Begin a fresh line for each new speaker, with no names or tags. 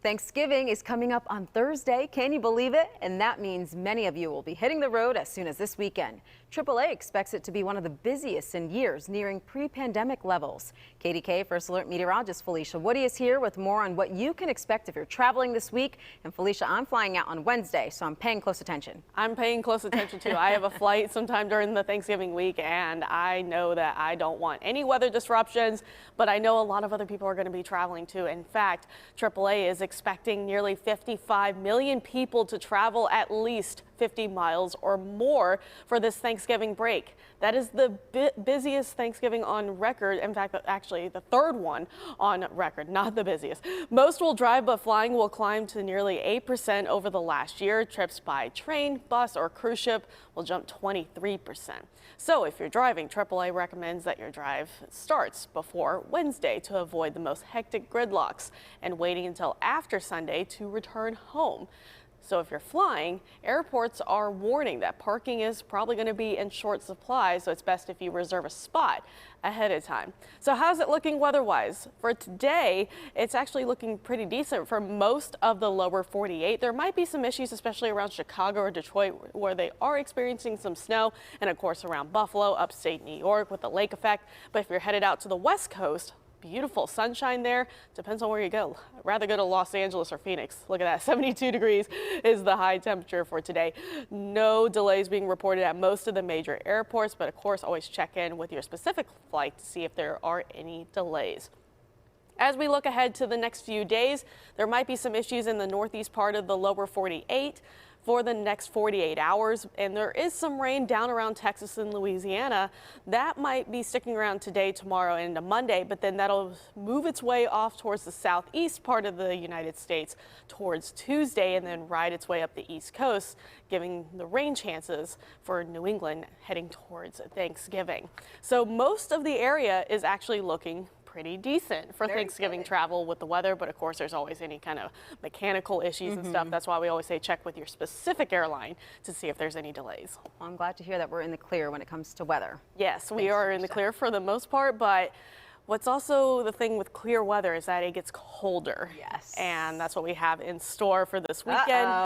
Thanksgiving is coming up on Thursday. Can you believe it? And that means many of you will be hitting the road as soon as this weekend. AAA expects it to be one of the busiest in years, nearing pre-pandemic levels. KDKA First Alert meteorologist Falicia is here with more on what you can expect if you're traveling this week. And Falicia, I'm flying out on Wednesday, so I'm paying close attention.
I'm paying close attention too. I have a flight sometime during the Thanksgiving week, and I know that I don't want any weather disruptions, but I know a lot of other people are going to be traveling too. In fact, AAA is expecting nearly 55 million people to travel at least 50 miles or more for this Thanksgiving break. That is the busiest Thanksgiving on record. In fact, actually the third one on record, not the busiest. Most will drive, but flying will climb to nearly 8% over the last year. Trips by train, bus, or cruise ship will jump 23%. So if you're driving, AAA recommends that your drive starts before Wednesday to avoid the most hectic gridlocks and waiting until after Sunday to return home. So if you're flying, airports are warning that parking is probably going to be in short supply, so it's best if you reserve a spot ahead of time. So how's it looking weather-wise? For today, it's actually looking pretty decent for most of the lower 48. There might be some issues, especially around Chicago or Detroit, where they are experiencing some snow, and of course around Buffalo, upstate New York with the lake effect. But if you're headed out to the West Coast, beautiful sunshine there. Depends on where you go. I'd rather go to Los Angeles or Phoenix. Look at that, 72 degrees is the high temperature for today. No delays being reported at most of the major airports, but of course always check in with your specific flight to see if there are any delays. As we look ahead to the next few days, there might be some issues in the northeast part of the lower 48 for the next 48 hours, and there is some rain down around Texas and Louisiana. That might be sticking around today, tomorrow, and into Monday, but then that'll move its way off towards the southeast part of the United States towards Tuesday, and then ride its way up the East Coast, giving the rain chances for New England heading towards Thanksgiving. So most of the area is actually looking pretty decent for Thanksgiving travel with the weather, but of course there's always any kind of mechanical issues and stuff. That's why we always say check with your specific airline to see if there's any delays.
Well, I'm glad to hear that we're in the clear when it comes to weather.
Yes, we are in the clear for the most part, but what's also the thing with clear weather is that it gets colder.
Yes.
And that's what we have in store for this weekend.